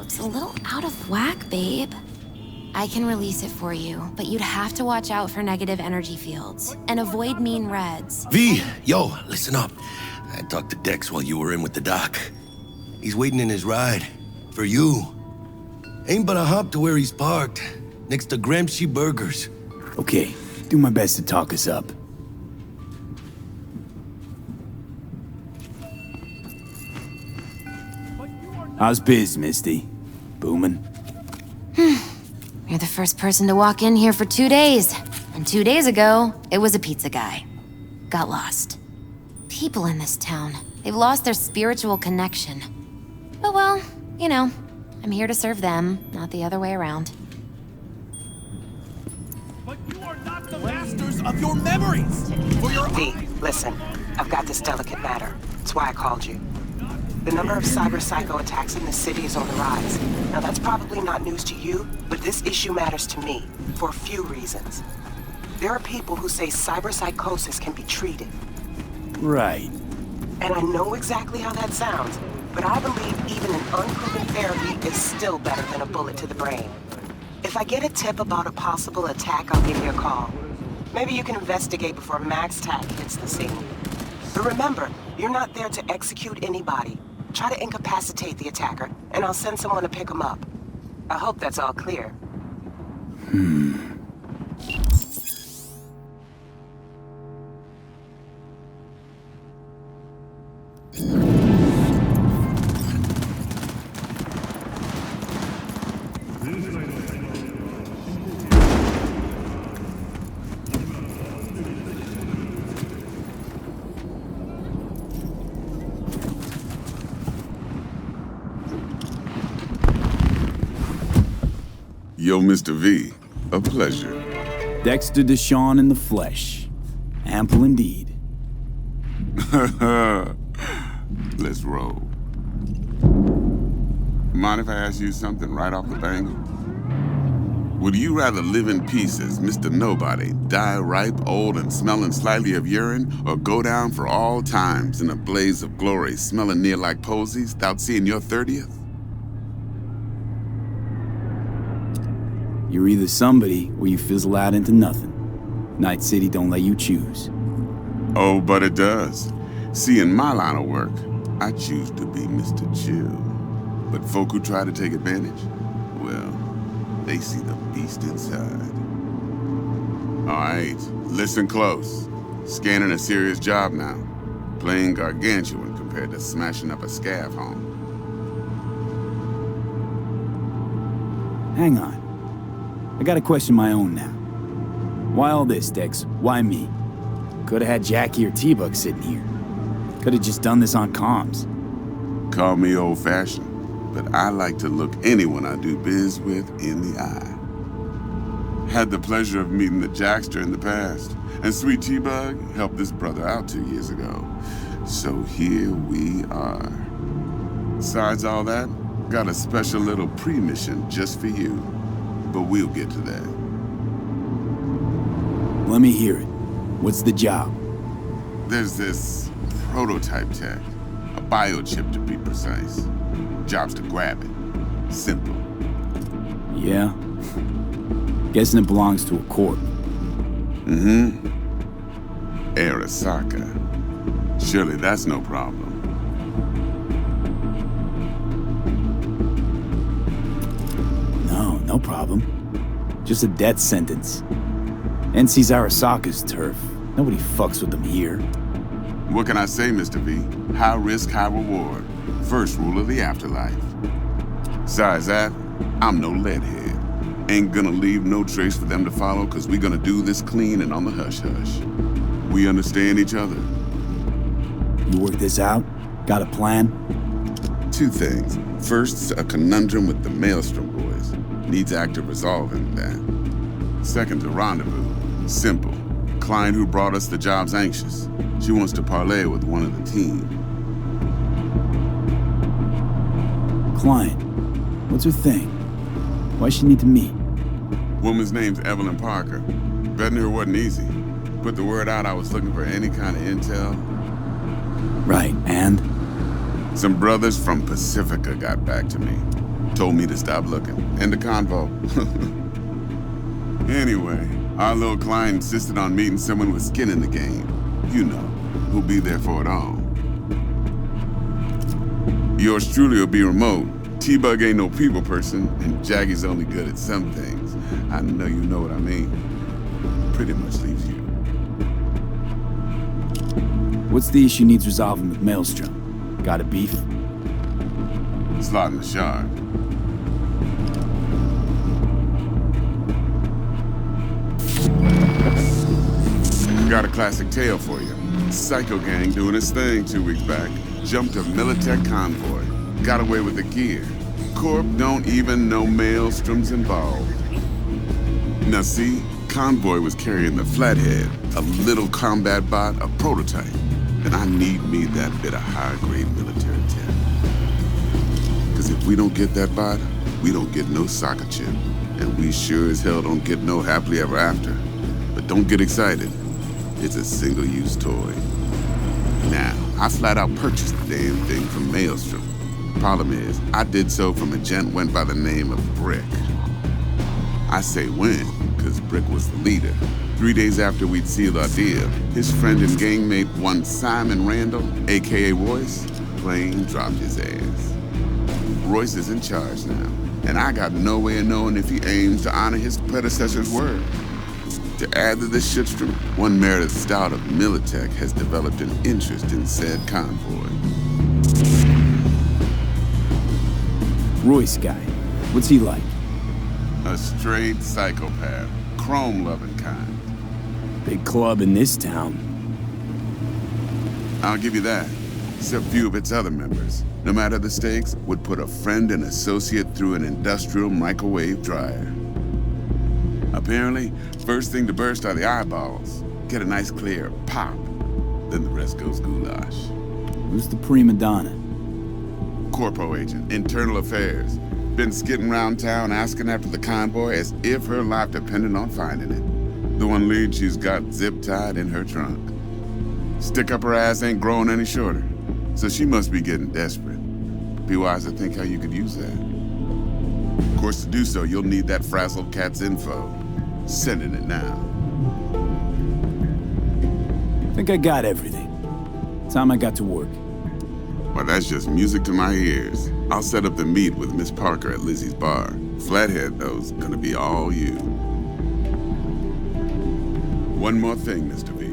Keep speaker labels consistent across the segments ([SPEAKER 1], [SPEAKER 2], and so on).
[SPEAKER 1] looks a little out of whack, babe. I can release it for you, but you'd have to watch out for negative energy fields and avoid mean reds.
[SPEAKER 2] V, yo, listen up. I talked to Dex while you were in with the doc. He's waiting in his ride. For you. Ain't but a hop to where he's parked. Next to Gramsci Burgers.
[SPEAKER 3] Okay, do my best to talk us up. How's biz, Misty? Boomin'?
[SPEAKER 1] You're the first person to walk in here for 2 days. And 2 days ago, it was a pizza guy. Got lost. People in this town, they've lost their spiritual connection. But well, you know, I'm here to serve them, not the other way around.
[SPEAKER 4] But you are not the masters of your memories! For your
[SPEAKER 5] V, listen. I've got this delicate matter. That's why I called you. The number of cyber-psycho attacks in the city is on the rise. Now that's probably not news to you, but this issue matters to me, for a few reasons. There are people who say cyberpsychosis can be treated.
[SPEAKER 3] Right.
[SPEAKER 5] And I know exactly how that sounds, but I believe even an unproven therapy is still better than a bullet to the brain. If I get a tip about a possible attack, I'll give you a call. Maybe you can investigate before Max Tack hits the scene. But remember, you're not there to execute anybody. Try to incapacitate the attacker, and I'll send someone to pick him up. I hope that's all clear.
[SPEAKER 6] Yo, Mr. V, a pleasure.
[SPEAKER 3] Dexter Deshawn in the flesh. Ample indeed.
[SPEAKER 6] Let's roll. Mind if I ask you something right off the bangle? Would you rather live in peace as Mr. Nobody, die ripe, old, and smelling slightly of urine, or go down for all times in a blaze of glory, smelling near like posies, without seeing your 30th?
[SPEAKER 3] You're either somebody or you fizzle out into nothing. Night City don't let you choose.
[SPEAKER 6] Oh, but it does. See, in my line of work, I choose to be Mr. Chill. But folk who try to take advantage, well, they see the beast inside. All right, listen close. Scanning a serious job now. Playing gargantuan compared to smashing up a scav home.
[SPEAKER 3] Hang on. I got a question of my own now. Why all this, Dex? Why me? Could've had Jackie or T-Bug sitting here. Could've just done this on comms.
[SPEAKER 6] Call me old-fashioned, but I like to look anyone I do biz with in the eye. Had the pleasure of meeting the Jackster in the past, and Sweet T-Bug helped this brother out 2 years ago. So here we are. Besides all that, got a special little pre-mission just for you. But we'll get to that.
[SPEAKER 3] Let me hear it. What's the job?
[SPEAKER 6] There's this prototype tech, a biochip to be precise. Job's to grab it. Simple.
[SPEAKER 3] Yeah? Guessing it belongs to a corp.
[SPEAKER 6] Mm-hmm. Arasaka. Surely that's no problem.
[SPEAKER 3] No problem. Just a death sentence. NC's Arasaka's turf. Nobody fucks with them here.
[SPEAKER 6] What can I say, Mr. V? High risk, high reward. First rule of the afterlife. Besides that, I'm no leadhead. Ain't gonna leave no trace for them to follow, cause we gonna do this clean and on the hush-hush. We understand each other.
[SPEAKER 3] You work this out? Got a plan?
[SPEAKER 6] 2 things. First, a conundrum with the Maelstrom boys. Needs active resolving that. Second, a rendezvous. Simple. Client who brought us the job's anxious. She wants to parlay with one of the team.
[SPEAKER 3] Client. What's her thing? Why she need to meet?
[SPEAKER 6] Woman's name's Evelyn Parker. Betting her wasn't easy. Put the word out I was looking for any kind of intel.
[SPEAKER 3] Right, and?
[SPEAKER 6] Some brothers from Pacifica got back to me. Told me to stop looking. End of convo. Anyway, our little client insisted on meeting someone with skin in the game. You know, who'll be there for it all. Yours truly will be remote. T-Bug ain't no people person, and Jaggy's only good at some things. I know you know what I mean. Pretty much leaves you.
[SPEAKER 3] What's the issue needs resolving with Maelstrom? Got a beef?
[SPEAKER 6] Slot in the shard. Got a classic tale for you. Psycho gang doing his thing 2 weeks back. Jumped a Militech convoy. Got away with the gear. Corp don't even know Maelstrom's involved. Now see, convoy was carrying the Flathead, a little combat bot, a prototype. And I need me that bit of high-grade military tech. Because if we don't get that bot, we don't get no soccer chip. And we sure as hell don't get no happily ever after. But don't get excited. It's a single-use toy. Now, I flat out purchased the damn thing from Maelstrom. Problem is, I did so from a gent went by the name of Brick. I say when, because Brick was the leader. 3 days after we'd sealed our deal, his friend and gangmate, one Simon Randall, aka Royce, plain dropped his ass. Royce is in charge now, and I got no way of knowing if he aims to honor his predecessor's word. To add to this shitstorm, one Meredith Stout of Militech has developed an interest in said convoy.
[SPEAKER 3] Royce guy. What's he like?
[SPEAKER 6] A straight psychopath, chrome-loving kind.
[SPEAKER 3] Big club in this town.
[SPEAKER 6] I'll give you that. Except few of its other members, no matter the stakes, would put a friend and associate through an industrial microwave dryer. Apparently, first thing to burst are the eyeballs. Get a nice clear pop. Then the rest goes goulash.
[SPEAKER 3] Who's the prima donna?
[SPEAKER 6] Corpo agent, internal affairs. Been skidding around town asking after the convoy as if her life depended on finding it. The one lead she's got zip-tied in her trunk. Stick up her ass ain't growing any shorter, so she must be getting desperate. Be wise to think how you could use that. Of course, to do so, you'll need that frazzled cat's info. Sending it now.
[SPEAKER 3] I think I got everything. Time I got to work.
[SPEAKER 6] Well, that's just music to my ears. I'll set up the meet with Miss Parker at Lizzie's bar. Flathead, though's gonna be all you. One more thing, Mr. V.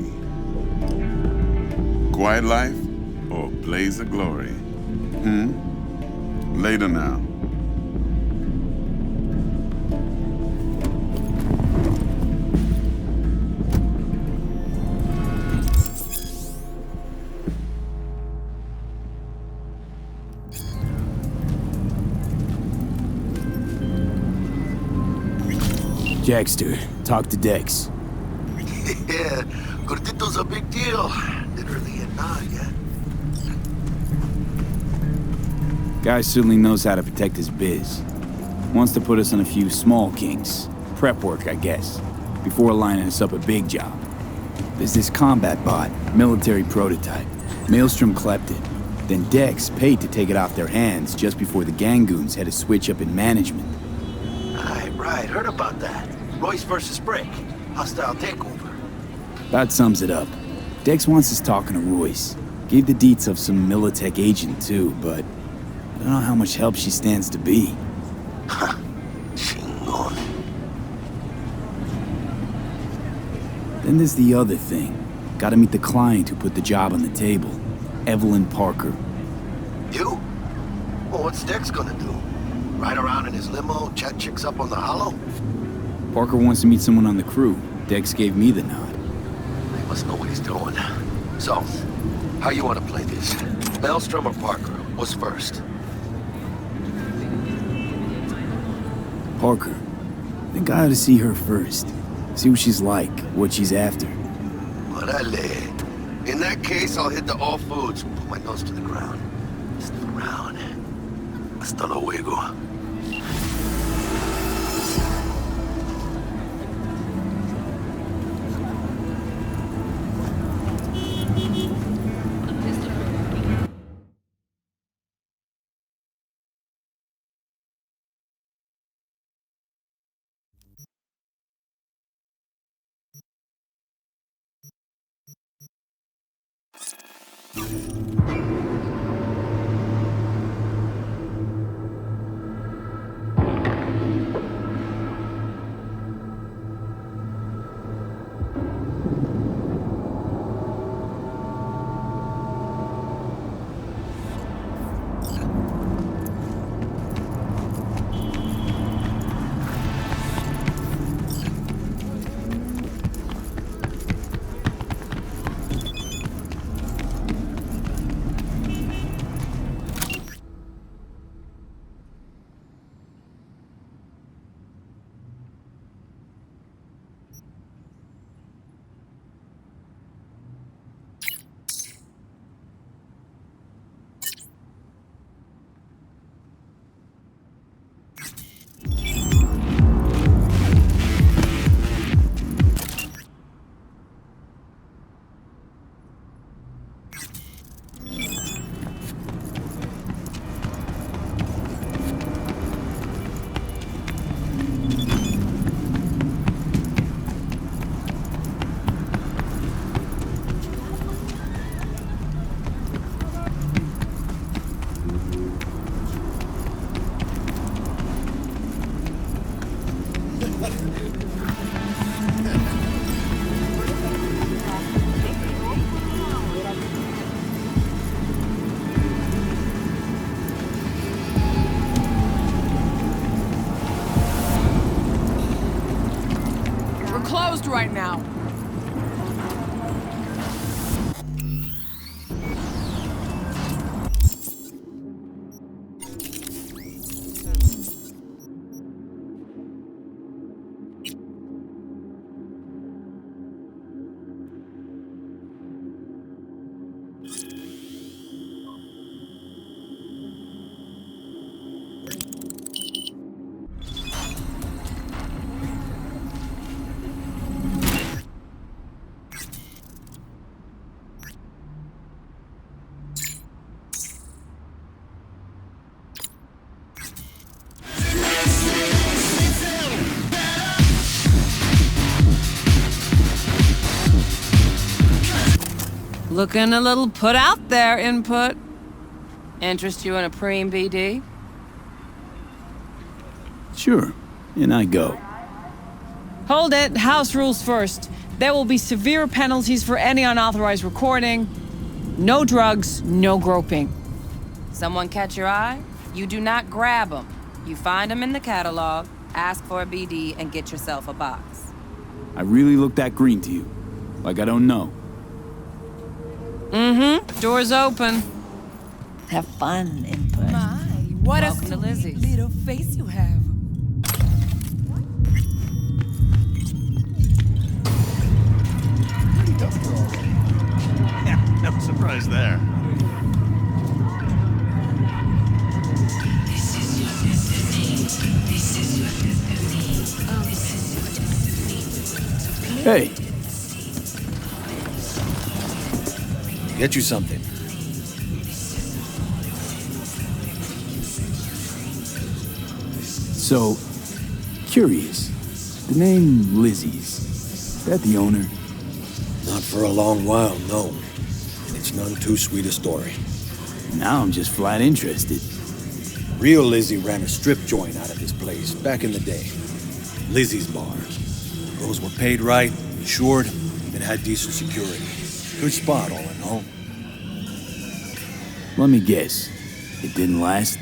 [SPEAKER 6] Quiet life or blaze of glory? Later now.
[SPEAKER 3] Dexter, talk to Dex.
[SPEAKER 2] Yeah, Gordito's a big deal. Didn't really get nod yet.
[SPEAKER 3] Guy certainly knows how to protect his biz. Wants to put us on a few small kinks. Prep work, I guess. Before lining us up a big job. There's this combat bot, military prototype. Maelstrom clept it. Then Dex paid to take it off their hands just before the Gangoons had a switch up in management.
[SPEAKER 2] Right, heard about that. Royce versus Brick. Hostile takeover.
[SPEAKER 3] That sums it up. Dex wants us talking to Royce. Gave the deets of some Militech agent too, but I don't know how much help she stands to be.
[SPEAKER 2] Chingon.
[SPEAKER 3] Then there's the other thing. Gotta meet the client who put the job on the table. Evelyn Parker.
[SPEAKER 2] You? Well, what's Dex gonna do? Ride around in his limo, chat chicks up on the hollow?
[SPEAKER 3] Parker wants to meet someone on the crew. Dex gave me the nod.
[SPEAKER 2] He must know what he's doing. So, how you want to play this? Maelstrom or Parker? What's first?
[SPEAKER 3] Parker. I think I ought to see her first. See what she's like, what she's after.
[SPEAKER 2] Orale. In that case, I'll hit the all foods. Put my nose to the ground. Sniff around. Hasta luego.
[SPEAKER 7] right now. Looking a little put out there, Input. Interest you in a preem BD?
[SPEAKER 3] Sure, and I go.
[SPEAKER 7] Hold it. House rules first. There will be severe penalties for any unauthorized recording. No drugs, no groping. Someone catch your eye? You do not grab them. You find them in the catalog, ask for a BD, and get yourself a box.
[SPEAKER 3] I really look that green to you. Like I don't know.
[SPEAKER 7] Mm-hmm. Door's open.
[SPEAKER 8] Have fun, Input.
[SPEAKER 9] My, what
[SPEAKER 7] Welcome
[SPEAKER 9] a
[SPEAKER 7] to
[SPEAKER 9] sweet
[SPEAKER 7] Lizzie's.
[SPEAKER 9] little face you have.
[SPEAKER 4] Yeah, no surprise there.
[SPEAKER 3] Hey,
[SPEAKER 10] Get you something.
[SPEAKER 3] so, curious. The name Lizzie's. Is that the owner?
[SPEAKER 10] Not for a long while, no. And it's none too sweet a story.
[SPEAKER 3] Now I'm just flat interested.
[SPEAKER 10] Real Lizzie ran a strip joint out of this place back in the day. Lizzie's Bar. Girls were paid right, insured, even had decent security. Good spot, all in all.
[SPEAKER 3] Let me guess. It didn't last?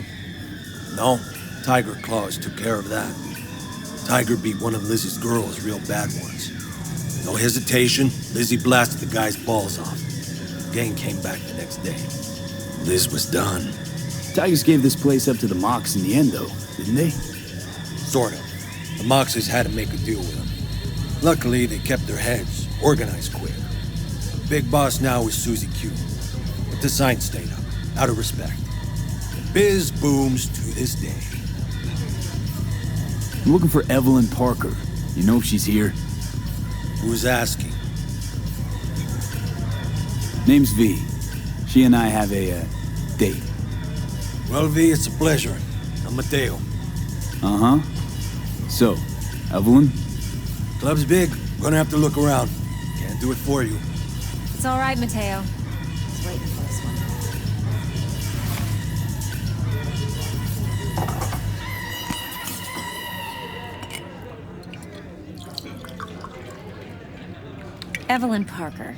[SPEAKER 10] No, Tiger Claws took care of that. Tiger beat one of Lizzie's girls, real bad ones. No hesitation, Lizzie blasted the guy's balls off. Gang came back the next day. Liz was done.
[SPEAKER 3] Tigers gave this place up to the Mox in the end, though, didn't they?
[SPEAKER 10] Sort of. The Moxes had to make a deal with them. Luckily, they kept their heads, organized quick. The big boss now is Susie Q. But the sign stayed up, out of respect. The biz booms to this day.
[SPEAKER 3] I'm looking for Evelyn Parker. You know if she's here?
[SPEAKER 10] Who's asking?
[SPEAKER 3] Name's V. She and I have a, date.
[SPEAKER 10] Well, V, it's a pleasure. I'm Mateo.
[SPEAKER 3] Uh-huh. So, Evelyn?
[SPEAKER 10] Club's big. Gonna have to look around. Can't do it for you.
[SPEAKER 1] It's all right, Mateo. I was waiting for this one. Evelyn Parker.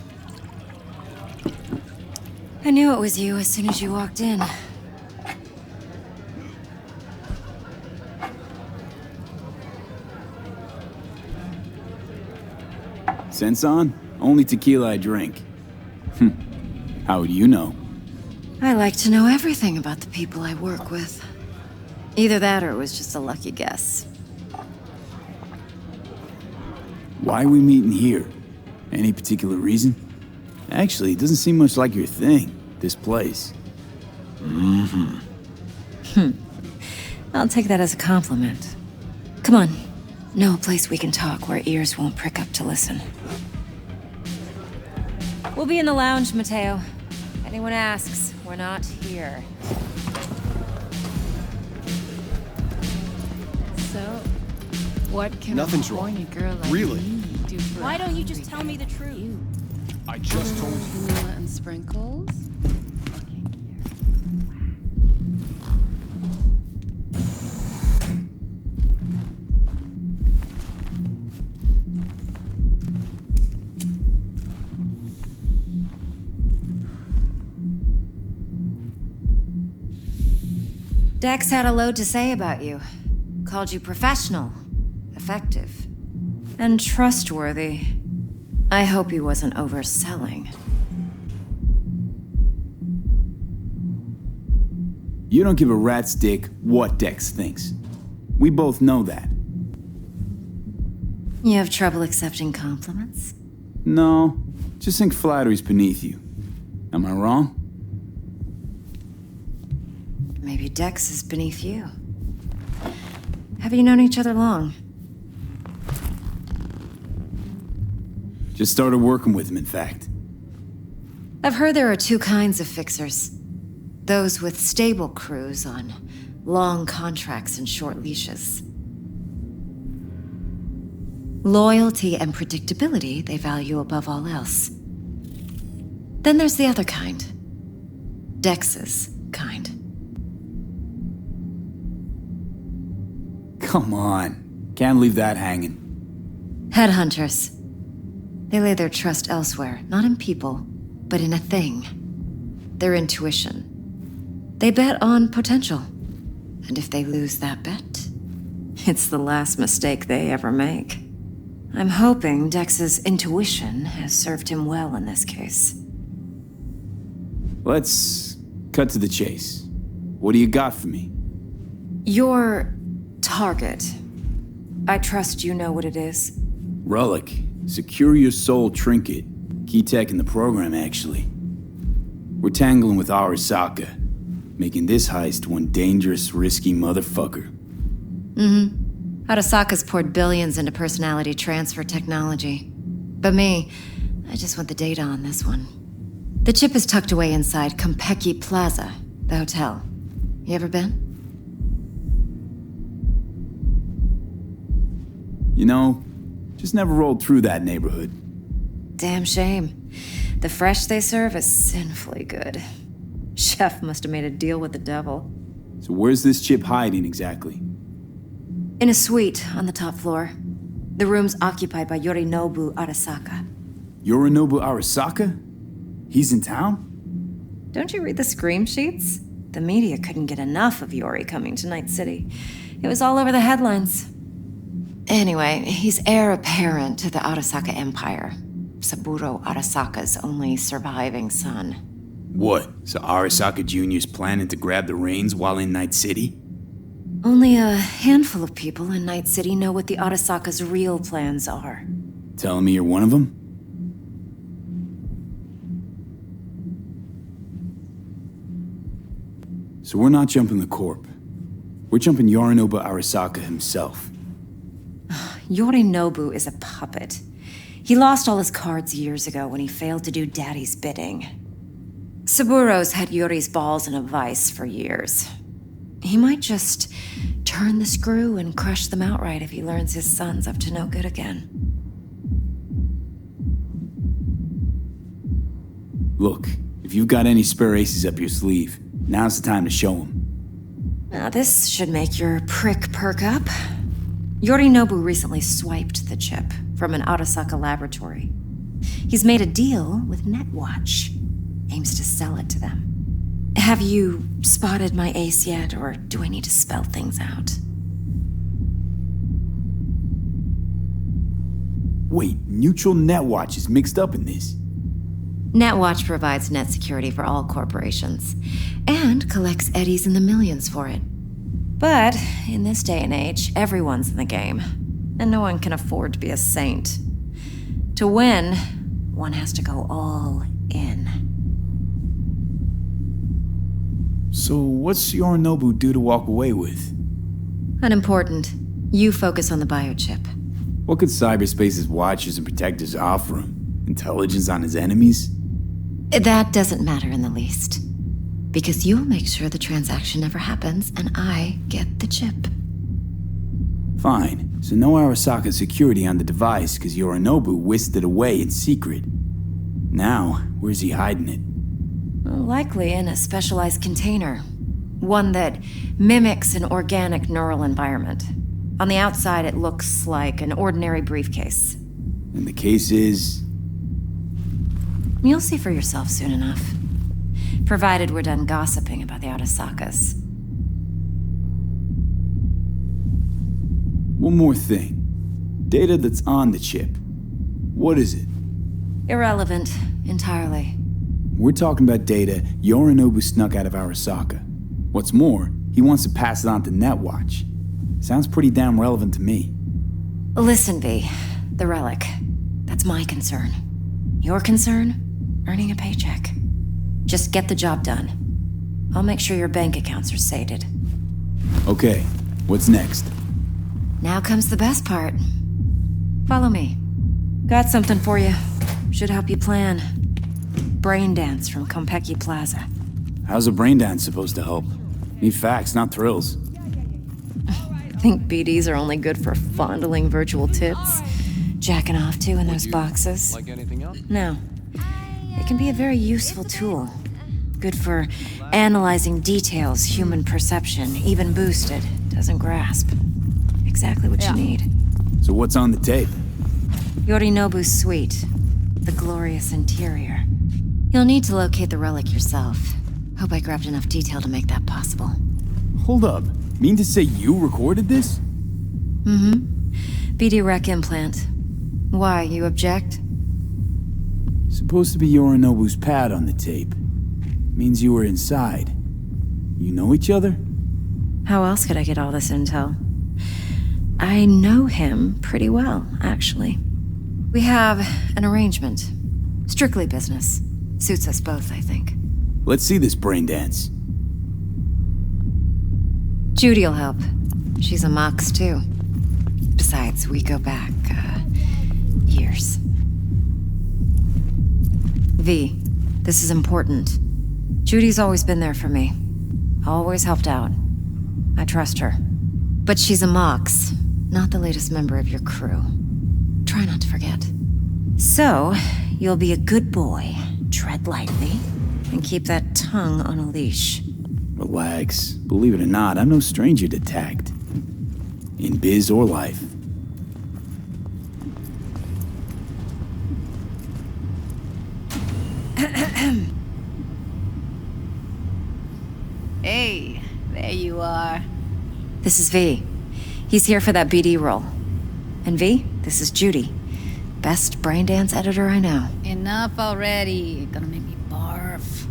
[SPEAKER 1] I knew it was you as soon as you walked in.
[SPEAKER 3] Sense on? Only tequila I drink. How do you know?
[SPEAKER 1] I like to know everything about the people I work with. Either that or it was just a lucky guess.
[SPEAKER 3] Why are we meeting here? Any particular reason? Actually, it doesn't seem much like your thing, this place.
[SPEAKER 1] I'll take that as a compliment. Come on. Know a place we can talk where ears won't prick up to listen. We'll be in the lounge, Mateo. Anyone asks, we're not here.
[SPEAKER 9] So, what can
[SPEAKER 11] Nothing's
[SPEAKER 9] a
[SPEAKER 11] wrong.
[SPEAKER 9] horny girl like
[SPEAKER 11] Really?
[SPEAKER 9] me do for
[SPEAKER 12] Why
[SPEAKER 9] a
[SPEAKER 12] don't you just
[SPEAKER 9] hungry
[SPEAKER 12] tell me the
[SPEAKER 9] guy
[SPEAKER 12] truth?
[SPEAKER 9] like you?
[SPEAKER 11] I just told you.
[SPEAKER 9] Vanilla and sprinkles?
[SPEAKER 1] Dex had a load to say about you. Called you professional, effective,
[SPEAKER 11] And trustworthy. I hope he wasn't overselling.
[SPEAKER 3] You don't give a rat's dick what Dex thinks. We both know that.
[SPEAKER 11] You have trouble accepting compliments?
[SPEAKER 3] No, just think flattery's beneath you. Am I wrong?
[SPEAKER 11] Maybe Dex is beneath you. Have you known each other long?
[SPEAKER 3] Just started working with him, in fact.
[SPEAKER 11] I've heard there are two kinds of fixers. Those with stable crews on long contracts and short leashes. Loyalty and predictability they value above all else. Then there's the other kind. Dex's kind.
[SPEAKER 3] Come on. Can't leave that hanging.
[SPEAKER 11] Headhunters. They lay their trust elsewhere, not in people, but in a thing. Their intuition. They bet on potential. And if they lose that bet, it's the last mistake they ever make. I'm hoping Dex's intuition has served him well in this case.
[SPEAKER 3] Let's cut to the chase. What do you got for me?
[SPEAKER 11] Your target. I trust you know what it is.
[SPEAKER 3] Relic. Secure your soul trinket. Key tech in the program, actually. We're tangling with Arasaka, making this heist one dangerous, risky motherfucker.
[SPEAKER 11] Arasaka's poured billions into personality transfer technology. But me, I just want the data on this one. The chip is tucked away inside Kompeki Plaza, the hotel. You ever been?
[SPEAKER 3] You know, just never rolled through that neighborhood.
[SPEAKER 11] Damn shame. The fresh they serve is sinfully good. Chef must have made a deal with the devil.
[SPEAKER 3] So where's this chip hiding exactly?
[SPEAKER 11] In a suite on the top floor. The room's occupied by Yorinobu Arasaka.
[SPEAKER 3] Yorinobu Arasaka? He's in town?
[SPEAKER 11] Don't you read the scream sheets? The media couldn't get enough of Yori coming to Night City. It was all over the headlines. Anyway, he's heir apparent to the Arasaka Empire. Saburo Arasaka's only surviving son.
[SPEAKER 3] What? So Arasaka Jr.'s planning to grab the reins while in Night City?
[SPEAKER 11] Only a handful of people in Night City know what the Arasaka's real plans are.
[SPEAKER 3] Telling me you're one of them? So we're not jumping the Corp. We're jumping Yorinobu Arasaka himself.
[SPEAKER 11] Yorinobu is a puppet. He lost all his cards years ago when he failed to do Daddy's bidding. Saburo's had Yori's balls in a vice for years. He might just turn the screw and crush them outright if he learns his son's up to no good again.
[SPEAKER 3] Look, if you've got any spare aces up your sleeve, now's the time to show them.
[SPEAKER 11] Now this should make your prick perk up. Yorinobu recently swiped the chip from an Arasaka laboratory. He's made a deal with Netwatch. Aims to sell it to them. Have you spotted my ace yet, or do I need to spell things out?
[SPEAKER 3] Wait, Neutral Netwatch is mixed up in this.
[SPEAKER 11] Netwatch provides net security for all corporations, and collects eddies in the millions for it. But in this day and age, everyone's in the game, and no one can afford to be a saint. To win, one has to go all in.
[SPEAKER 3] So what's Yorinobu due to walk away with?
[SPEAKER 11] Unimportant. You focus on the biochip.
[SPEAKER 3] What could cyberspace's watchers and protectors offer him? Intelligence on his enemies?
[SPEAKER 11] That doesn't matter in the least. Because you'll make sure the transaction never happens, and I get the chip.
[SPEAKER 3] Fine. So no Arasaka security on the device because Yorinobu whisked it away in secret. Now, where's he hiding it?
[SPEAKER 11] Likely in a specialized container. One that mimics an organic neural environment. On the outside, it looks like an ordinary briefcase.
[SPEAKER 3] And the case is...
[SPEAKER 11] You'll see for yourself soon enough. Provided we're done gossiping about the Arasakas.
[SPEAKER 3] One more thing. Data that's on the chip. What is it?
[SPEAKER 11] Irrelevant, entirely.
[SPEAKER 3] We're talking about data Yorinobu snuck out of Arasaka. What's more, he wants to pass it on to Netwatch. Sounds pretty damn relevant to me.
[SPEAKER 11] Listen, V. The relic. That's my concern. Your concern? Earning a paycheck. Just get the job done. I'll make sure your bank accounts are sated.
[SPEAKER 3] Okay, what's next?
[SPEAKER 11] Now comes the best part. Follow me. Got something for you. Should help you plan. Brain dance from Konpeki Plaza.
[SPEAKER 3] How's a brain dance supposed to help? Need facts, not thrills.
[SPEAKER 11] Think BDs are only good for fondling virtual tits? Jacking off to in those boxes?
[SPEAKER 4] Like anything else?
[SPEAKER 11] No. It can be a very useful tool. Good for analyzing details human perception, even boosted, doesn't grasp. Exactly what you need.
[SPEAKER 3] So what's on the tape?
[SPEAKER 11] Yorinobu's suite. The glorious interior. You'll need to locate the relic yourself. Hope I grabbed enough detail to make that possible.
[SPEAKER 3] Hold up. Mean to say you recorded this?
[SPEAKER 11] Mm-hmm. BD rec implant. Why, you object?
[SPEAKER 3] Supposed to be Yorinobu's pad on the tape. Means you were inside. You know each other?
[SPEAKER 11] How else could I get all this intel? I know him pretty well, actually. We have an arrangement. Strictly business. Suits us both, I think.
[SPEAKER 3] Let's see this brain dance.
[SPEAKER 11] Judy'll help. She's a Mox, too. Besides, we go back, years. V, this is important. Judy's always been there for me. Always helped out. I trust her. But she's a Mox, not the latest member of your crew. Try not to forget. So, you'll be a good boy, tread lightly, and keep that tongue on a leash.
[SPEAKER 3] Relax. Believe it or not, I'm no stranger to tact. In biz or life.
[SPEAKER 9] Hey, there you are.
[SPEAKER 11] This is V. He's here for that BD role. And V, this is Judy. Best brain dance editor I know.
[SPEAKER 9] Enough already. Gonna make me barf.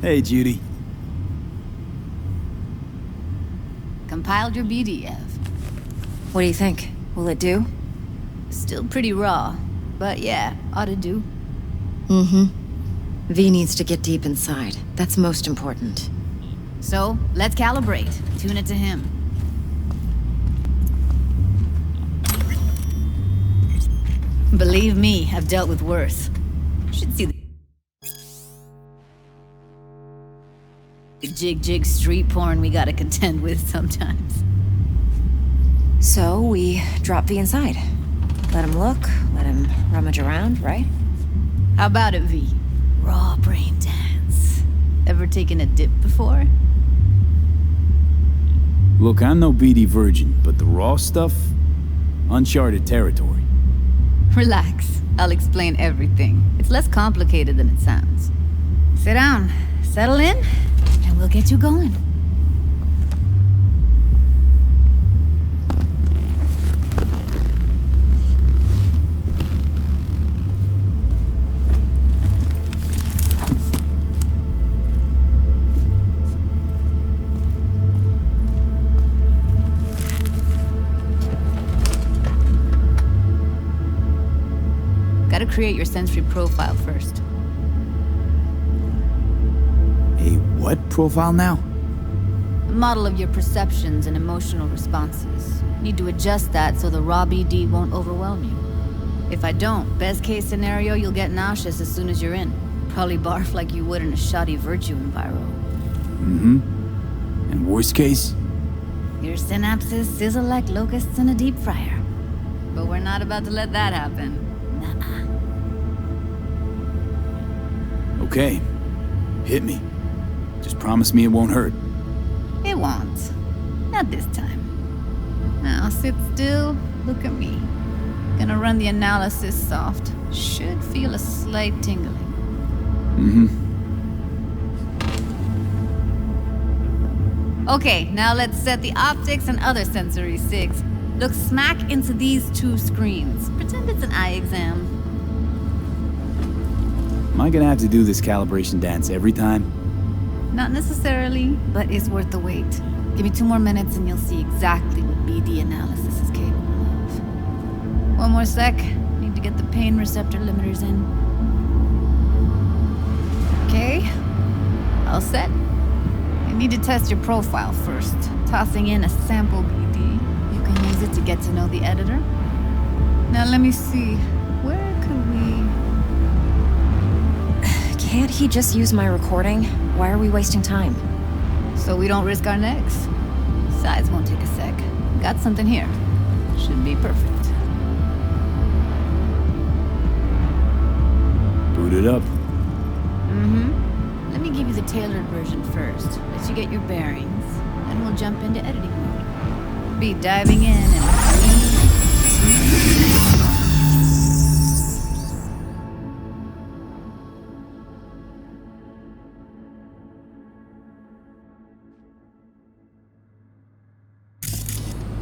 [SPEAKER 3] Hey, Judy.
[SPEAKER 9] Compiled your BDF.
[SPEAKER 11] What do you think? Will it do?
[SPEAKER 9] Still pretty raw, but yeah, ought to do.
[SPEAKER 11] Mm-hmm. V needs to get deep inside. That's most important.
[SPEAKER 9] So, let's calibrate. Tune it to him. Believe me, I've dealt with worse. Should see the jig street porn we gotta contend with sometimes.
[SPEAKER 11] So, we drop V inside. Let him look, let him rummage around, right?
[SPEAKER 9] How about it, V? Raw brain dance. Ever taken a dip before?
[SPEAKER 3] Look, I'm no BD virgin, but the raw stuff? Uncharted territory.
[SPEAKER 9] Relax. I'll explain everything. It's less complicated than it sounds. Sit down, settle in, and we'll get you going. Gotta create your sensory profile first.
[SPEAKER 3] A what profile now?
[SPEAKER 9] A model of your perceptions and emotional responses. Need to adjust that so the raw BD won't overwhelm you. If I don't, best case scenario, you'll get nauseous as soon as you're in. Probably barf like you would in a shoddy virtue enviro.
[SPEAKER 3] Mm-hmm. And worst case?
[SPEAKER 9] Your synapses sizzle like locusts in a deep fryer. But we're not about to let that happen. Nuh-uh.
[SPEAKER 3] Okay. Hit me. Just promise me it won't hurt.
[SPEAKER 9] It won't. Not this time. Now sit still, look at me. Gonna run the analysis soft. Should feel a slight tingling.
[SPEAKER 3] Mm-hmm.
[SPEAKER 9] Okay, now let's set the optics and other sensory SIGs. Look smack into these two screens. Pretend it's an eye exam.
[SPEAKER 3] Am I gonna have to do this calibration dance every time?
[SPEAKER 9] Not necessarily, but it's worth the wait. Give me 2 more minutes and you'll see exactly what BD analysis is capable of. One more sec. Need to get the pain receptor limiters in. Okay. All set. You need to test your profile first. Tossing in a sample BD. You can use it to get to know the editor. Now let me see. Where could we...
[SPEAKER 11] Can't he just use my recording? Why are we wasting time?
[SPEAKER 9] So we don't risk our necks. Size won't take a sec. Got something here. Should be perfect.
[SPEAKER 3] Boot it up.
[SPEAKER 9] Let me give you the tailored version first. Let you get your bearings. Then we'll jump into editing mode. Be diving in and...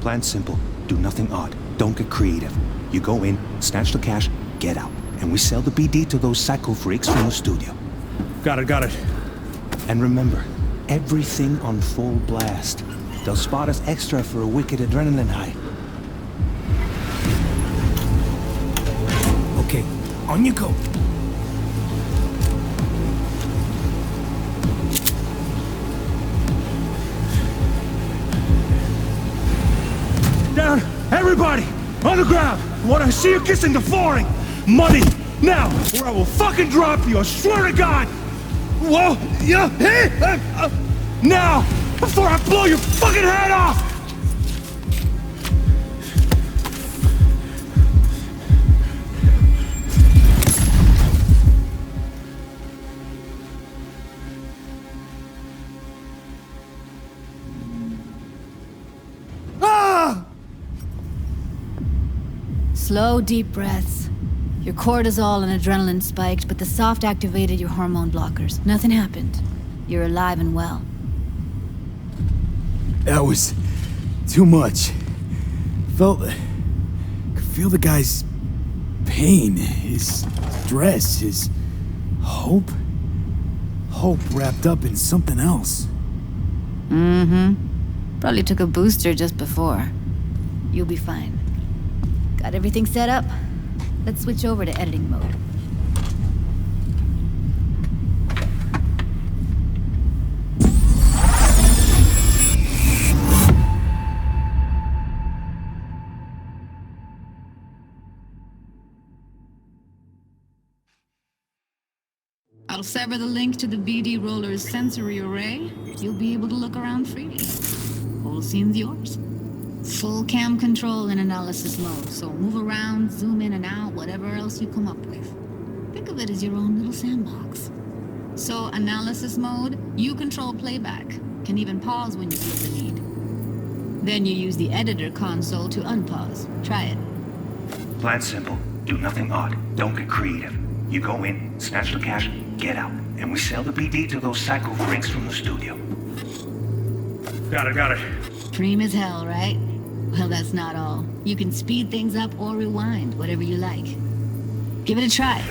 [SPEAKER 12] Plan simple. Do nothing odd. Don't get creative. You go in, snatch the cash, get out. And we sell the BD to those psycho freaks from the studio.
[SPEAKER 4] Got it.
[SPEAKER 12] And remember, everything on full blast. They'll spot us extra for a wicked adrenaline high.
[SPEAKER 3] Okay, on you go.
[SPEAKER 4] Down! Everybody! On the ground! I want to see you kissing the flooring! Money! Now! Or I will fucking drop you! I swear to God! Whoa! Yeah! Hey! Now! Before I blow your fucking head off!
[SPEAKER 9] Slow, deep breaths. Your cortisol and adrenaline spiked, but the soft activated your hormone blockers. Nothing happened. You're alive and well.
[SPEAKER 3] That was too much. Could feel the guy's pain, his stress, his hope. Hope wrapped up in something else.
[SPEAKER 9] Probably took a booster just before. You'll be fine. Got everything set up? Let's switch over to editing mode. I'll sever the link to the BD Roller's sensory array. You'll be able to look around freely. Whole scene's yours. Full cam control in analysis mode, so move around, zoom in and out, whatever else you come up with. Think of it as your own little sandbox. So, analysis mode, you control playback. Can even pause when you feel the need. Then you use the editor console to unpause. Try it.
[SPEAKER 12] Plan simple. Do nothing odd. Don't get creative. You go in, snatch the cash, get out. And we sell the BD to those psycho freaks from the studio.
[SPEAKER 4] Got it.
[SPEAKER 9] Dream as hell, right? Well, that's not all. You can speed things up or rewind, whatever you like. Give it a try.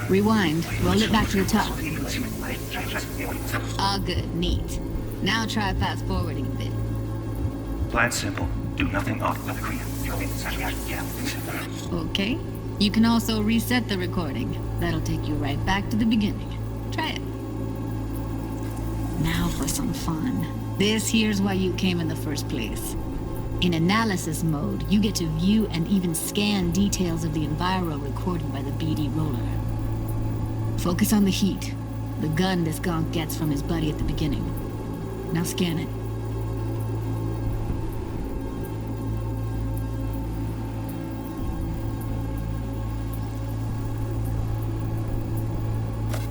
[SPEAKER 9] Rewind. Roll it back to the top. All good. Neat. Now try fast forwarding a bit.
[SPEAKER 12] Plan simple. Do nothing odd. Don't get creative. You go in, snatch the cash, get out.
[SPEAKER 9] Okay. You can also reset the recording. That'll take you right back to the beginning. Try it. Now for some fun. This here's why you came in the first place. In analysis mode, you get to view and even scan details of the enviro recorded by the BD roller. Focus on the heat, the gun this gonk gets from his buddy at the beginning. Now scan it.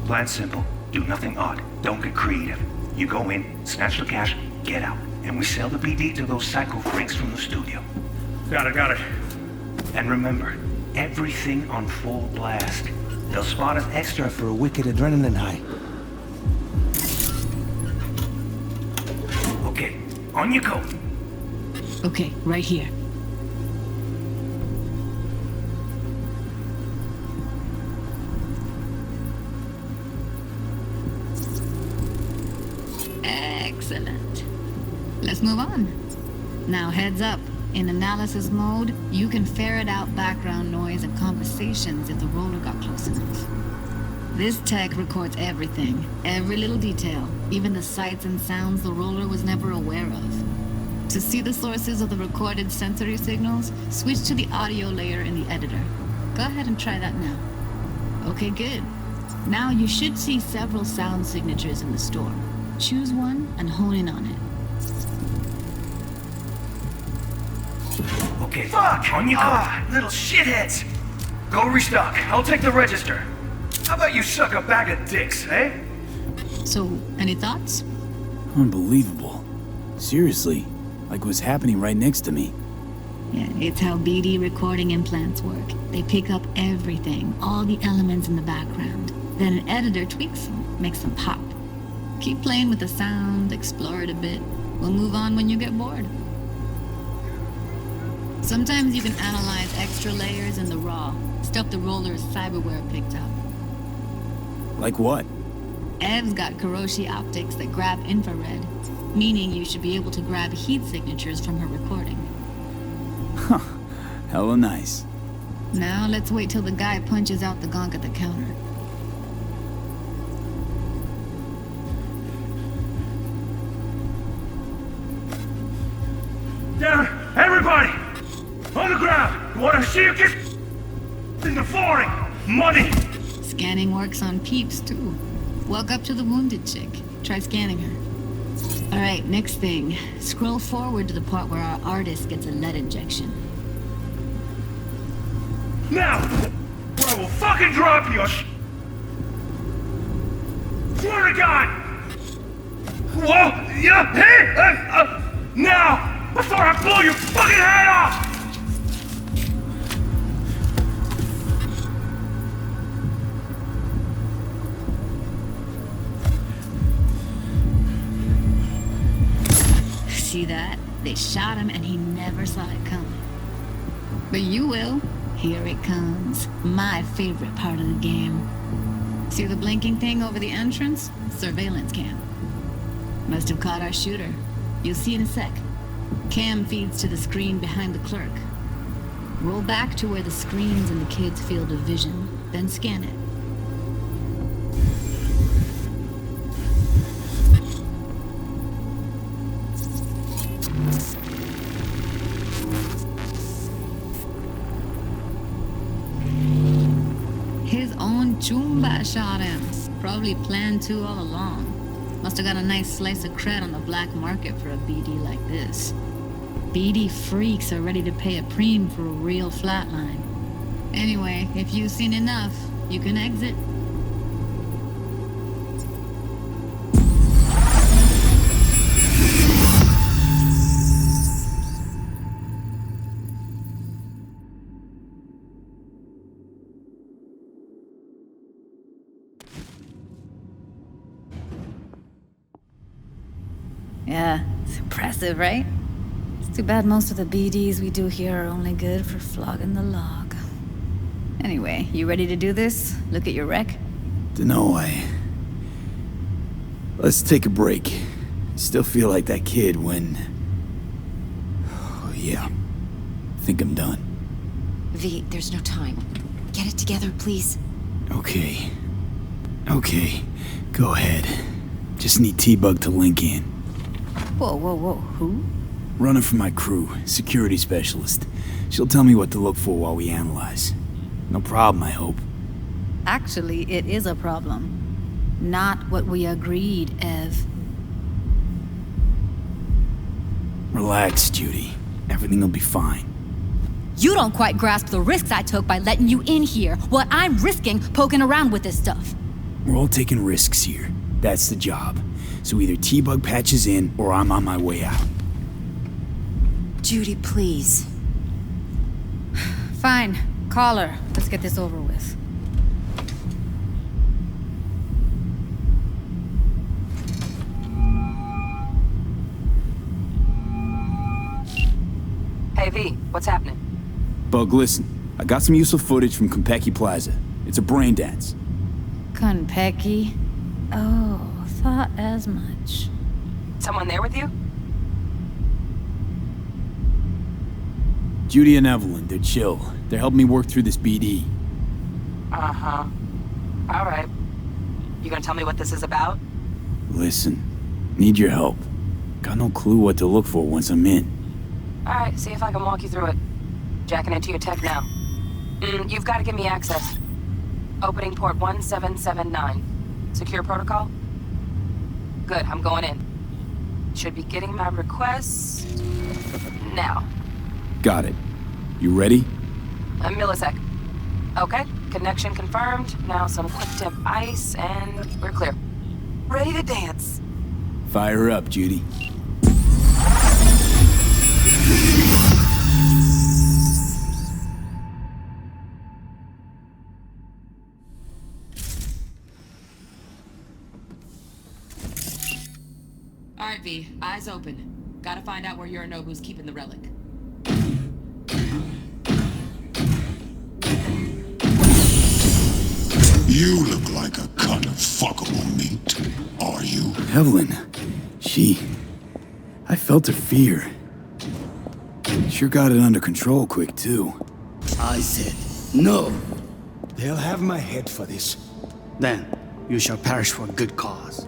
[SPEAKER 12] Plan simple. Do nothing odd. Don't get creative. You go in, snatch the cash, get out. And we sell the BD to those psycho freaks from the studio.
[SPEAKER 4] Got it.
[SPEAKER 12] And remember, everything on full blast. They'll spot us extra for a wicked adrenaline high. Okay, On you go.
[SPEAKER 8] Okay, right here. Excellent. Let's move on. Now heads up. In analysis mode, you can ferret out background noise and conversations if the roller got close enough. This tech records everything, every little detail, even the sights and sounds the roller was never aware of. To see the sources of the recorded sensory signals, switch to the audio layer in the editor. Go ahead and try that now. Okay, good. Now you should see several sound signatures in the store. Choose one and hone in on it.
[SPEAKER 12] Okay, fuck! On you go. Little shitheads! Go restock. I'll take the register. How about you suck a bag of dicks, eh?
[SPEAKER 8] So, any thoughts?
[SPEAKER 3] Unbelievable. Seriously, like what's happening right next to me.
[SPEAKER 8] Yeah, it's how BD recording implants work. They pick up everything, all the elements in the background. Then an editor tweaks them, makes them pop. Keep playing with the sound, explore it a bit. We'll move on when you get bored. Sometimes you can analyze extra layers in the raw, stuff the roller's cyberware picked up.
[SPEAKER 3] Like what?
[SPEAKER 8] Ev's got Kiroshi optics that grab infrared, meaning you should be able to grab heat signatures from her recording.
[SPEAKER 3] Huh. Hella nice.
[SPEAKER 8] Now let's wait till the guy punches out the gonk at the counter.
[SPEAKER 4] Down! Everybody! On the ground! You wanna see a kiss in the flooring? Money!
[SPEAKER 8] Scanning works on peeps, too. Walk up to the wounded chick. Try scanning her. Alright, next thing. Scroll forward to the part where our artist gets a lead injection.
[SPEAKER 4] Now! Or I will fucking drop you! Swear to God! Whoa! Yeah! Hey! Now! Before I blow your fucking head off!
[SPEAKER 8] See that? They shot him and he never saw it coming. But you will. Here it comes. My favorite part of the game. See the blinking thing over the entrance? Surveillance cam. Must have caught our shooter. You'll see in a sec. Cam feeds to the screen behind the clerk. Roll back to where the screen's in the kid's field of vision, then scan it. His own Chumba shot him. Probably planned to all along. Must have got a nice slice of cred on the black market for a BD like this. BD freaks are ready to pay a preem for a real flatline. Anyway, if you've seen enough, you can exit.
[SPEAKER 9] Yeah, it's impressive, right? It's too bad most of the BDs we do here are only good for flogging the log. Anyway, you ready to do this? Look at your wreck?
[SPEAKER 3] Dunno, Let's take a break. Still feel like that kid when... Oh, yeah. Think I'm done.
[SPEAKER 11] V, there's no time. Get it together, please.
[SPEAKER 3] Okay. Okay. Go ahead. Just need T-Bug to link in.
[SPEAKER 9] Whoa, whoa, whoa, who?
[SPEAKER 3] Running for my crew, security specialist. She'll tell me what to look for while we analyze. No problem, I hope.
[SPEAKER 9] Actually, it is a problem. Not what we agreed, Ev.
[SPEAKER 3] Relax, Judy. Everything will be fine.
[SPEAKER 9] You don't quite grasp the risks I took by letting you in here, what I'm risking poking around with this stuff.
[SPEAKER 3] We're all taking risks here. That's the job. So either T-Bug patches in, or I'm on my way out.
[SPEAKER 11] Judy, please.
[SPEAKER 9] Fine. Call her. Let's get this over with.
[SPEAKER 5] Hey V, what's happening?
[SPEAKER 3] Bug, listen. I got some useful footage from Konpeki Plaza. It's a brain dance.
[SPEAKER 9] Konpeki? Oh, thought as much.
[SPEAKER 5] Someone there with you?
[SPEAKER 3] Judy and Evelyn, they're chill. They're helping me work through this BD.
[SPEAKER 5] Uh-huh. All right. You gonna tell me what this is about?
[SPEAKER 3] Listen, need your help. Got no clue what to look for once I'm in.
[SPEAKER 5] All right, see if I can walk you through it. Jacking into your tech now. You've got to give me access. Opening port 1779. Secure protocol? Good, I'm going in. Should be getting my request now.
[SPEAKER 3] Got it. You ready?
[SPEAKER 5] A millisec. Okay, connection confirmed. Now some quick tip ice and we're clear. Ready to dance.
[SPEAKER 3] Fire up, Judy.
[SPEAKER 13] Alright, V. Eyes open. Gotta find out where Yorinobu's keeping the relic.
[SPEAKER 14] You look like a cut of fuckable meat, are you?
[SPEAKER 3] Evelyn, I felt her fear. Sure got it under control quick, too.
[SPEAKER 15] I said, no. They'll have my head for this. Then, you shall perish for a good cause.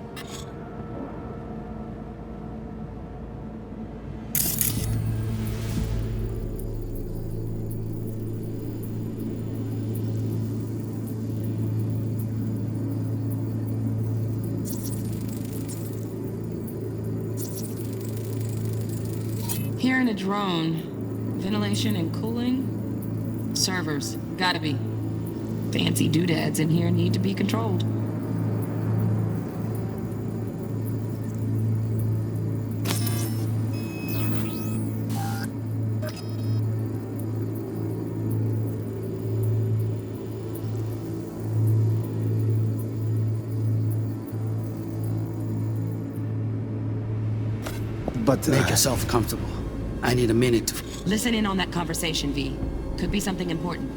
[SPEAKER 13] Here in a drone. Ventilation and cooling? Servers. Gotta be. Fancy doodads in here need to be controlled.
[SPEAKER 15] But make yourself comfortable. I need a minute to...
[SPEAKER 13] Listen in on that conversation, V. Could be something important.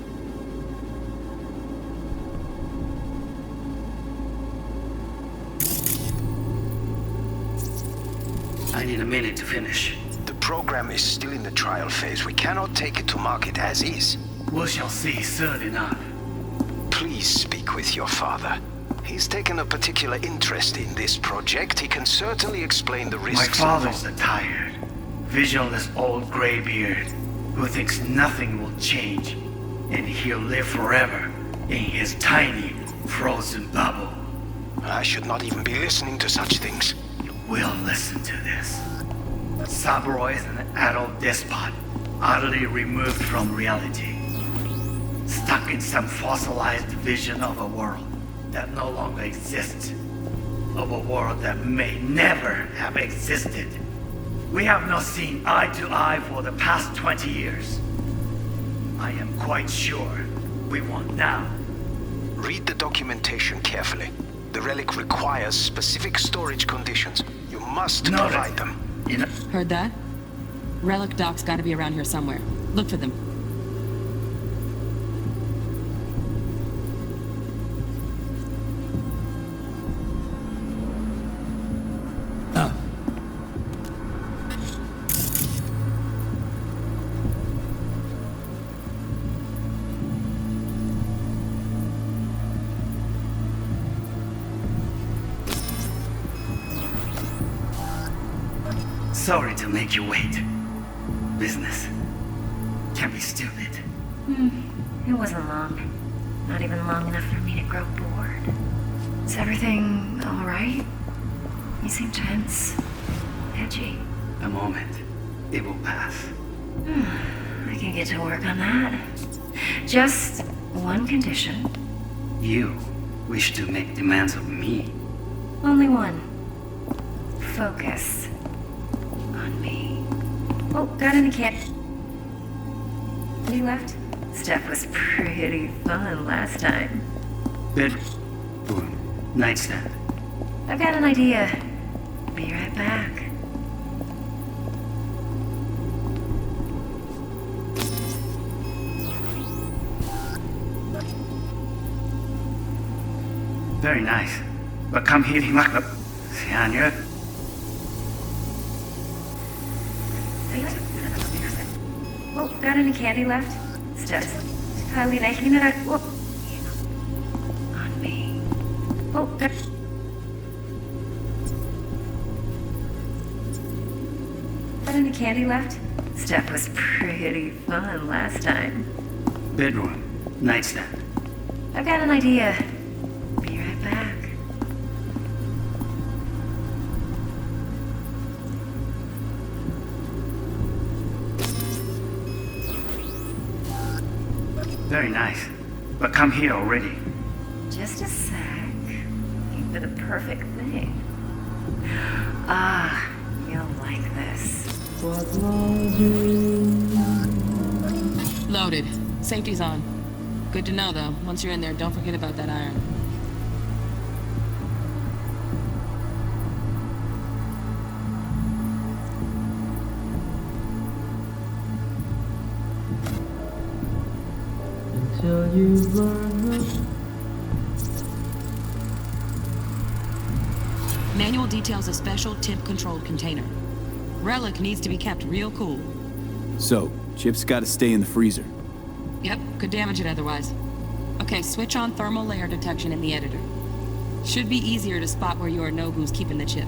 [SPEAKER 15] I need a minute to finish.
[SPEAKER 16] The program is still in the trial phase. We cannot take it to market as is.
[SPEAKER 15] We shall see soon enough.
[SPEAKER 16] Please speak with your father. He's taken a particular interest in this project. He can certainly explain the risks.
[SPEAKER 15] My father's a tired, visionless old graybeard who thinks nothing will change, and he'll live forever in his tiny, frozen bubble.
[SPEAKER 16] I should not even be listening to such things.
[SPEAKER 15] You will listen to this. Saburo is an adult despot, utterly removed from reality. Stuck in some fossilized vision of a world that no longer exists. Of a world that may never have existed. We have not seen eye to eye for the past 20 years. I am quite sure we won't now.
[SPEAKER 16] Read the documentation carefully. The relic requires specific storage conditions. You must provide them.
[SPEAKER 13] Heard that? Relic doc's gotta be around here somewhere. Look for them.
[SPEAKER 15] Sorry to make you wait. Business can be stupid.
[SPEAKER 11] It wasn't long. Not even long enough for me to grow bored. Is everything all right? You seem tense. Edgy.
[SPEAKER 15] A moment. It will pass.
[SPEAKER 11] I can get to work on that. Just one condition.
[SPEAKER 15] You wish to make demands of me.
[SPEAKER 11] Only one. Focus. On me. Oh, got any kid? You left? Stuff was pretty fun last time.
[SPEAKER 15] Bed. Boom. Nightstand.
[SPEAKER 11] I've got an idea. Be right back.
[SPEAKER 15] Very nice. But come here, Himak. Sianya.
[SPEAKER 17] Oh, got any candy left? Studs. On me. Oh, got any candy left? Stuff was pretty fun last time.
[SPEAKER 15] Bedroom. Nightstand.
[SPEAKER 17] I've got an idea. Be right back.
[SPEAKER 15] Very nice. But come here already.
[SPEAKER 17] Just a sec. Aim for the perfect thing. Ah, you'll like this.
[SPEAKER 13] Loaded. Safety's on. Good to know, though. Once you're in there, don't forget about that iron.
[SPEAKER 18] Until you learn.
[SPEAKER 13] Manual details a special temp-controlled container. Relic needs to be kept real cool.
[SPEAKER 3] So, Chip's gotta stay in the freezer.
[SPEAKER 13] Yep, could damage it otherwise. Okay, switch on thermal layer detection in the editor. Should be easier to spot where Yorinobu's keeping the chip.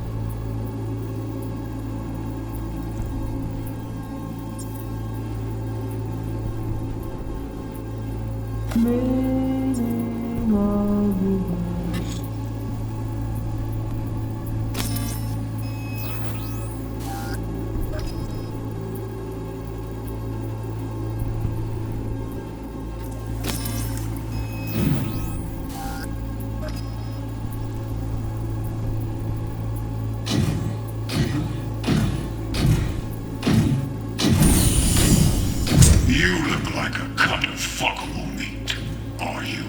[SPEAKER 14] You look like a cut of fuckable meat, are you?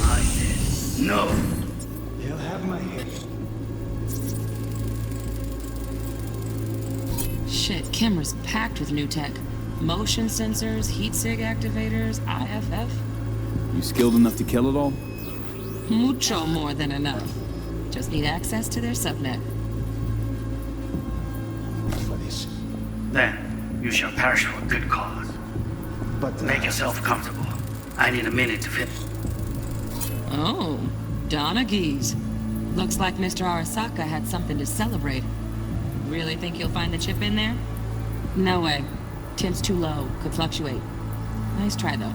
[SPEAKER 15] I did. No.
[SPEAKER 4] They'll have my head.
[SPEAKER 13] Shit, camera's packed with new tech. Motion sensors, heat sig activators, IFF.
[SPEAKER 3] You skilled enough to kill it all?
[SPEAKER 13] Mucho more than enough. Just need access to their subnet.
[SPEAKER 15] Then, you shall perish for a good cause. But make yourself comfortable. I need a minute to fit.
[SPEAKER 13] Oh, Donaghy's. Looks like Mr. Arasaka had something to celebrate. Really think you'll find the chip in there? No way. Temp's too low. Could fluctuate. Nice try, though.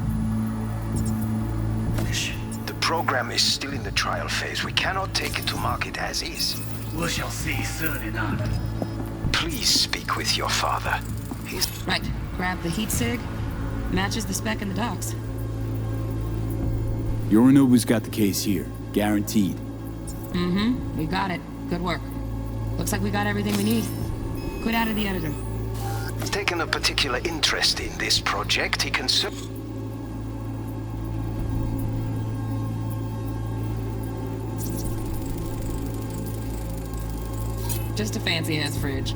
[SPEAKER 16] The program is still in the trial phase. We cannot take it to market as is.
[SPEAKER 15] We shall see soon enough.
[SPEAKER 16] Please speak with your father. He's...
[SPEAKER 13] Right. Grab the heat sig. Matches the spec in the docs.
[SPEAKER 3] Yorinobu's got the case here. Guaranteed.
[SPEAKER 13] Mm-hmm. We got it. Good work. Looks like we got everything we need. Quit out of the editor.
[SPEAKER 16] He's taken a particular interest in this project. He can
[SPEAKER 13] Just a fancy-ass fridge.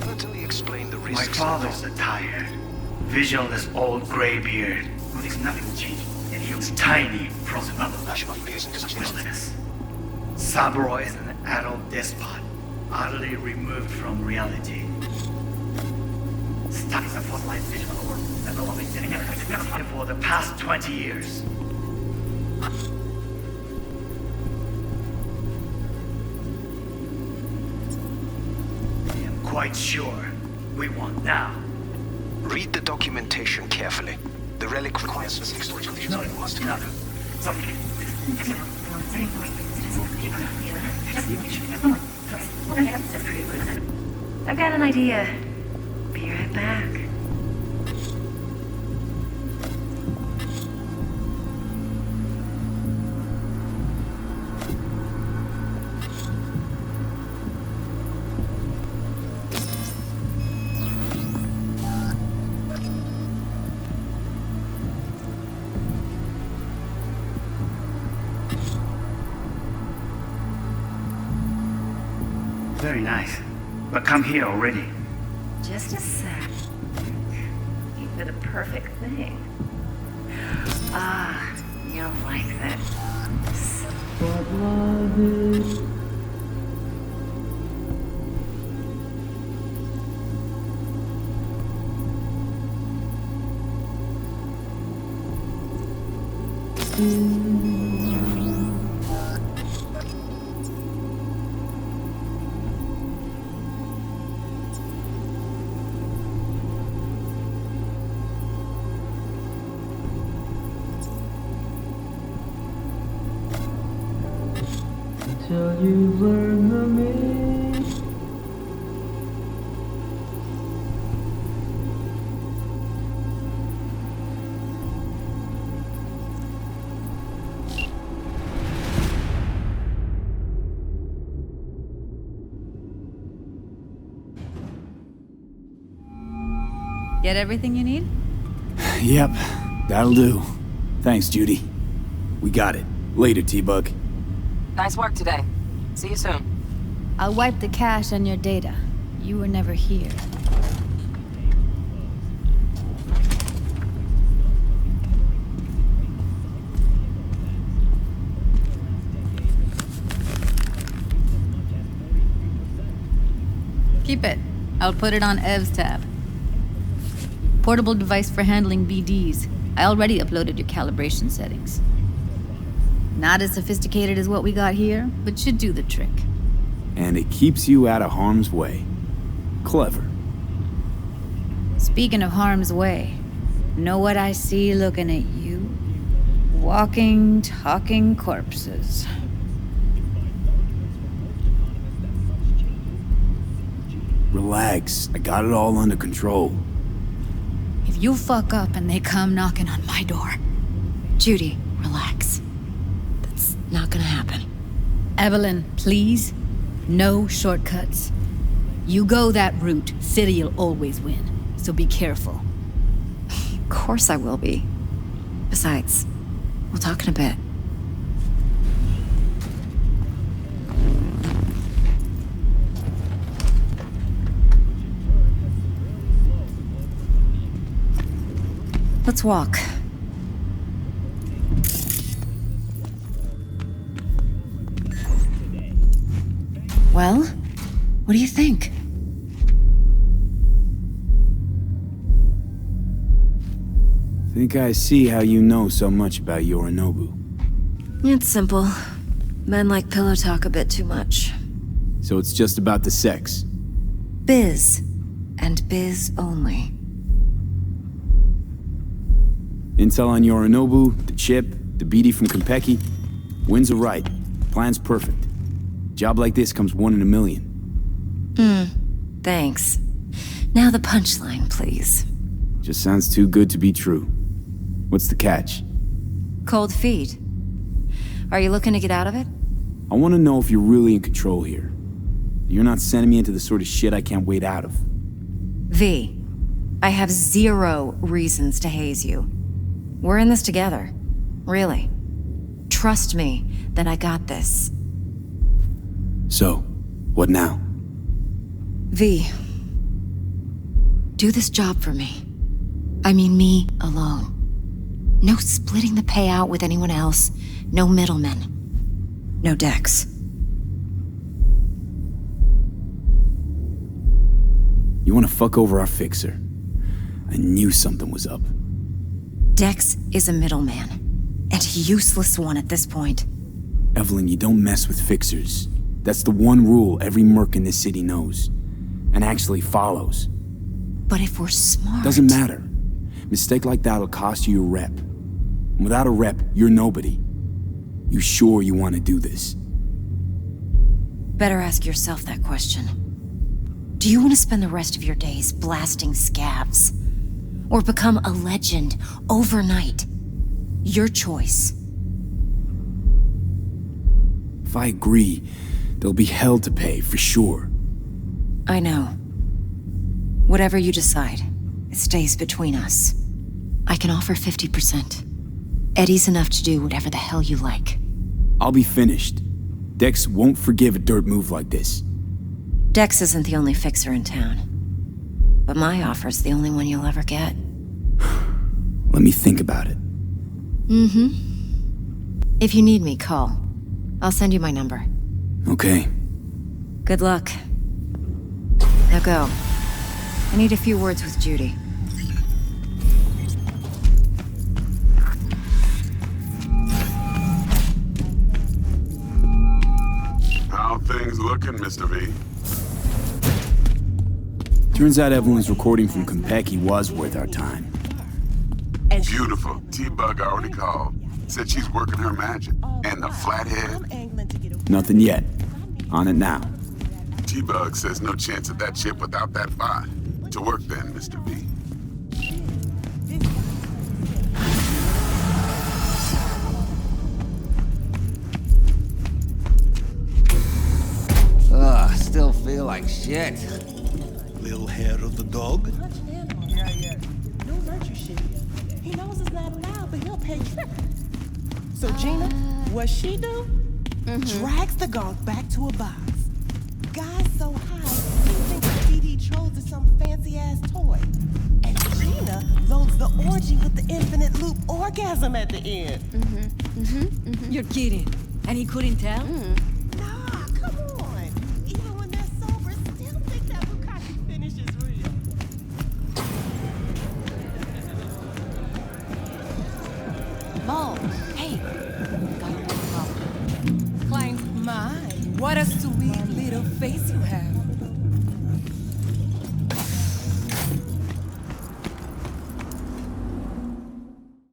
[SPEAKER 16] certainly explain the
[SPEAKER 15] My
[SPEAKER 16] risks.
[SPEAKER 15] father's a tired, visionless old gray beard who thinks nothing will change, and he was tiny, frozen up wilderness. Saburo is an adult despot, utterly removed from reality. Stuck in a fossilized vision of the world that no longer exists for the past 20 years. I am quite sure we won now.
[SPEAKER 16] Read the documentation carefully. The relic requires specific storage conditions.
[SPEAKER 15] No, it must not. Something.
[SPEAKER 17] I've got an idea. Be right back.
[SPEAKER 15] Very nice. But come here already.
[SPEAKER 17] Just a sec. Keep it a perfect thing. Ah, you'll like this.
[SPEAKER 18] But love is until you learn the meaning.
[SPEAKER 9] Get everything you need?
[SPEAKER 3] Yep, that'll do. Thanks, Judy. We got it. Later, T-Bug.
[SPEAKER 13] Nice work today. See you soon.
[SPEAKER 9] I'll wipe the cache on your data. You were never here. Keep it. I'll put it on Ev's tab. Portable device for handling BDs. I already uploaded your calibration settings. Not as sophisticated as what we got here, but should do the trick.
[SPEAKER 3] And it keeps you out of harm's way. Clever.
[SPEAKER 9] Speaking of harm's way, know what I see looking at you? Walking, talking corpses.
[SPEAKER 3] Relax. I got it all under control.
[SPEAKER 9] If you fuck up and they come knocking on my door.
[SPEAKER 11] Judy, relax. That's not gonna happen.
[SPEAKER 9] Evelyn, please. No shortcuts. You go that route, City'll always win. So be careful.
[SPEAKER 11] Of course I will be. Besides, we'll talk in a bit. Let's walk. Well, what do you think?
[SPEAKER 3] Think I see how you know so much about Yorinobu.
[SPEAKER 11] It's simple. Men like pillow talk a bit too much.
[SPEAKER 3] So it's just about the sex.
[SPEAKER 11] Biz. And biz only.
[SPEAKER 3] Intel on Yorinobu, the chip, the BD from Konpeki. Winds are right. Plan's perfect. Job like this comes 1 in a million.
[SPEAKER 11] Thanks. Now the punchline, please.
[SPEAKER 3] Just sounds too good to be true. What's the catch?
[SPEAKER 11] Cold feet. Are you looking to get out of it?
[SPEAKER 3] I want to know if you're really in control here. You're not sending me into the sort of shit I can't wait out of.
[SPEAKER 11] V, I have 0 reasons to haze you. We're in this together. Really. Trust me that I got this.
[SPEAKER 3] So, what now?
[SPEAKER 11] V, do this job for me. I mean me alone. No splitting the payout with anyone else. No middlemen. No Dex.
[SPEAKER 3] You want to fuck over our fixer? I knew something was up.
[SPEAKER 11] Dex is a middleman. And a useless one at this point.
[SPEAKER 3] Evelyn, you don't mess with fixers. That's the one rule every merc in this city knows. And actually follows.
[SPEAKER 11] But if we're smart...
[SPEAKER 3] Doesn't matter. Mistake like that'll cost you your rep. And without a rep, you're nobody. You sure you want to do this?
[SPEAKER 11] Better ask yourself that question. Do you want to spend the rest of your days blasting scabs? Or become a legend overnight? Your choice.
[SPEAKER 3] If I agree, there'll be hell to pay, for sure.
[SPEAKER 11] I know. Whatever you decide, it stays between us. I can offer 50%. Eddie's enough to do whatever the hell you like.
[SPEAKER 3] I'll be finished. Dex won't forgive a dirt move like this.
[SPEAKER 11] Dex isn't the only fixer in town. But my offer's the only one you'll ever get.
[SPEAKER 3] Let me think about it.
[SPEAKER 11] Mm-hmm. If you need me, call. I'll send you my number.
[SPEAKER 3] Okay.
[SPEAKER 11] Good luck. Now go. I need a few words with Judy.
[SPEAKER 6] How things looking, Mr. V?
[SPEAKER 3] Turns out Evelyn's recording from Konpeki was worth our time.
[SPEAKER 6] Beautiful. T-Bug already called. Said she's working her magic. And the flathead?
[SPEAKER 3] Nothing yet. On it now.
[SPEAKER 6] T-Bug says no chance of that chip without that bot. To work then, Mr. V.
[SPEAKER 19] Ugh, still feel like shit.
[SPEAKER 2] Little hair of the dog?
[SPEAKER 20] Yeah. No virtue shit. He knows it's not allowed, but he'll pay tripping. So Gina, what she do? Drags the gonk back to a box. Guy's so high, he thinks the DD trolls are some fancy-ass toy. And Gina loads the orgy with the infinite loop orgasm at the end.
[SPEAKER 9] You're kidding. And he couldn't tell?